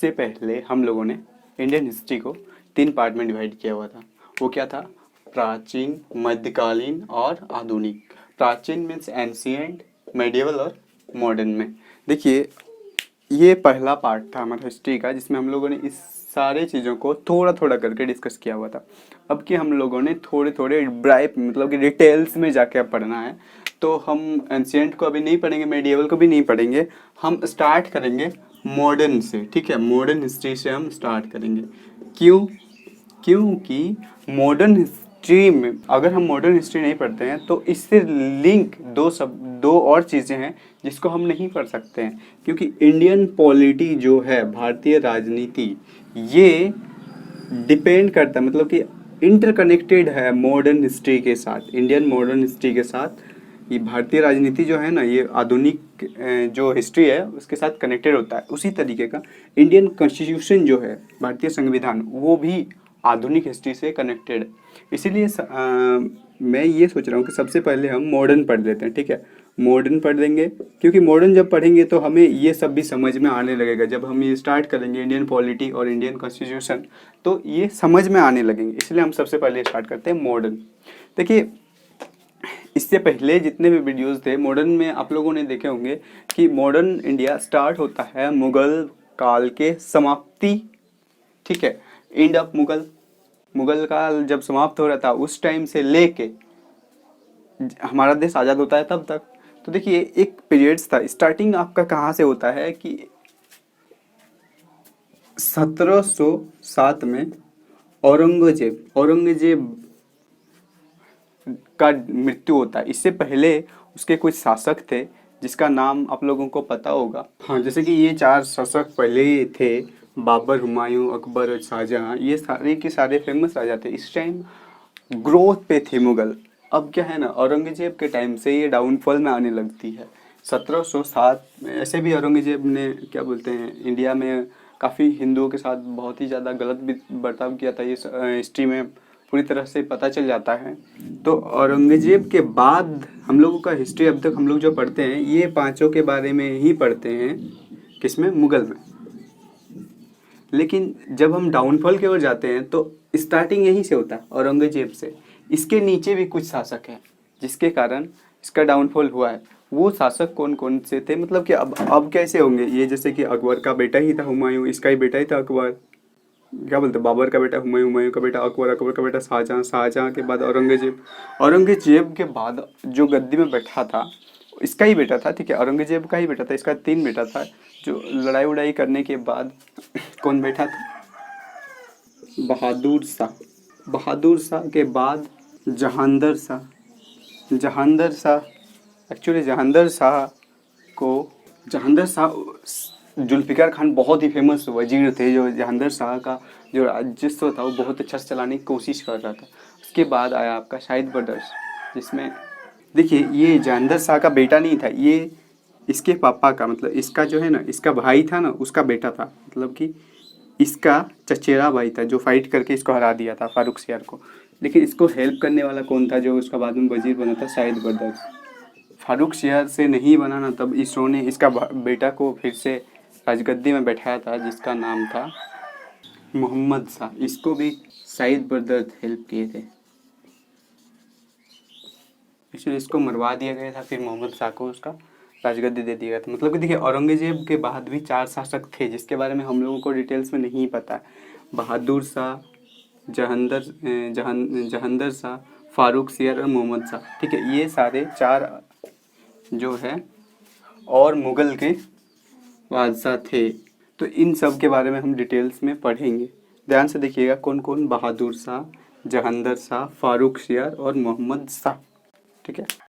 इससे पहले हम लोगों ने इंडियन हिस्ट्री को 3 पार्ट में डिवाइड किया हुआ था। वो क्या था? प्राचीन, मध्यकालीन और आधुनिक। प्राचीन मीन्स एंशिएंट, मेडिवल और मॉडर्न में। देखिए, ये पहला पार्ट था हमारा हिस्ट्री का, जिसमें हम लोगों ने इस सारे चीज़ों को थोड़ा थोड़ा करके डिस्कस किया हुआ था। अब कि हम लोगों ने थोड़े थोड़े ब्राइट मतलब कि डिटेल्स में जाके अब पढ़ना है, तो हम एंशिएंट को अभी नहीं पढ़ेंगे, मेडिवल को भी नहीं पढ़ेंगे। हम स्टार्ट करेंगे मॉडर्न से, ठीक है? मॉडर्न हिस्ट्री से हम स्टार्ट करेंगे। क्यों? क्योंकि मॉडर्न हिस्ट्री में अगर हम मॉडर्न हिस्ट्री नहीं पढ़ते हैं तो इससे लिंक दो और चीज़ें हैं जिसको हम नहीं पढ़ सकते हैं। क्योंकि इंडियन पॉलिटी जो है, भारतीय राजनीति, ये डिपेंड करता है, मतलब कि इंटरकनेक्टेड है मॉडर्न हिस्ट्री के साथ। इंडियन मॉडर्न हिस्ट्री के साथ ये भारतीय राजनीति जो है ना, ये आधुनिक जो हिस्ट्री है उसके साथ कनेक्टेड होता है। उसी तरीके का इंडियन कॉन्स्टिट्यूशन जो है, भारतीय संविधान, वो भी आधुनिक हिस्ट्री से कनेक्टेड है। इसीलिए मैं ये सोच रहा हूँ कि सबसे पहले हम मॉडर्न पढ़ लेते हैं, ठीक है? मॉडर्न पढ़ देंगे, क्योंकि मॉडर्न जब पढ़ेंगे तो हमें ये सब भी समझ में आने लगेगा। जब हम ये स्टार्ट करेंगे इंडियन पॉलिटी और इंडियन कॉन्स्टिट्यूशन, तो ये समझ में आने लगेंगे। इसलिए हम सबसे पहले स्टार्ट करते हैं मॉडर्न। देखिए, इससे पहले जितने भी वीडियोस थे मॉडर्न में, आप लोगों ने देखे होंगे कि मॉडर्न इंडिया स्टार्ट होता है मुगल काल के समाप्ति, ठीक है? एंड ऑफ मुगल काल जब समाप्त हो रहा था, उस टाइम से लेके हमारा देश आज़ाद होता है तब तक। तो देखिए, एक पीरियड्स था। स्टार्टिंग आपका कहाँ से होता है कि 1707 में औरंगजेब का मृत्यु होता है। इससे पहले उसके कुछ शासक थे जिसका नाम आप लोगों को पता होगा। हाँ, जैसे कि ये 4 शासक पहले ही थे, बाबर, हुमायूं, अकबर और शाहजहां। ये सारे के सारे फेमस राजा थे। इस टाइम ग्रोथ पे थे मुगल। अब क्या है ना, औरंगजेब के टाइम से ये डाउनफॉल में आने लगती है। 1707 में ऐसे भी औरंगजेब ने क्या बोलते हैं, इंडिया में काफ़ी हिंदुओं के साथ बहुत ही ज़्यादा गलत भी बर्ताव किया था। ये हिस्ट्री में पूरी तरह से पता चल जाता है। तो औरंगजेब के बाद हम लोगों का हिस्ट्री अब तक हम लोग जो पढ़ते हैं, ये पांचों के बारे में ही पढ़ते हैं। किसमें? मुगल में। लेकिन जब हम डाउनफॉल की ओर जाते हैं तो स्टार्टिंग यहीं से होता है, औरंगजेब से। इसके नीचे भी कुछ शासक हैं जिसके कारण इसका डाउनफॉल हुआ है। वो शासक कौन कौन से थे, मतलब कि अब कैसे होंगे ये? जैसे कि अकबर का बेटा ही था हुमायूं, इसका ही बेटा ही था अकबर। क्या बोलते हैं, बाबर का बेटा हुमायूं, हुमायूं का बेटा अकबर, अकबर का बेटा शाहजहां, शाहजहां के बाद औरंगजेब, औरंगजेब के बाद जो गद्दी में बैठा था इसका ही बेटा था, ठीक है? औरंगजेब का ही बेटा था। इसका 3 बेटा था। जो लड़ाई उड़ाई करने के बाद कौन बैठा था? बहादुर शाह। बहादुर शाह के बाद जहांदर शाह। जहांदर शाह, एक्चुअली जहांदर शाह जुल्फ़िकार खान बहुत ही फेमस वजीर थे। जो जहांदर शाह का जो राजस्व था वो बहुत अच्छा से चलाने की कोशिश कर रहा था। उसके बाद आया आपका शाहिद ब्रदर्स, जिसमें देखिए, ये जहांदर शाह का बेटा नहीं था, ये इसके पापा का, मतलब इसका जो है ना, इसका भाई था ना, उसका बेटा था। मतलब कि इसका चचेरा भाई था जो फाइट करके इसको हरा दिया था, फारूक सियार को। लेकिन इसको हेल्प करने वाला कौन था जो उसका बाद में वजीर बना था? शाहिद ब्रदर्स। फारूक सियार से नहीं बना ना, तब इसरो ने इसका बेटा को फिर से राजगद्दी में बैठाया था, जिसका नाम था मोहम्मद शाह। इसको भी शाहिद ब्रदर्स हेल्प किए थे, इसलिए इसको मरवा दिया गया था। फिर मोहम्मद शाह को उसका राजगद्दी दे दिया गया था। मतलब कि देखिए, औरंगजेब के बाद भी 4 शासक थे जिसके बारे में हम लोगों को डिटेल्स में नहीं पता। बहादुर शाह, जहांदर शाह, फारूक सियार और मोहम्मद शाह, ठीक है? ये सारे 4 जो है और मुगल के बादशाह थे। तो इन सब के बारे में हम डिटेल्स में पढ़ेंगे। ध्यान से देखिएगा कौन कौन: बहादुर शाह, जहांदर शाह, फारूक सियार और मोहम्मद शाह, ठीक है?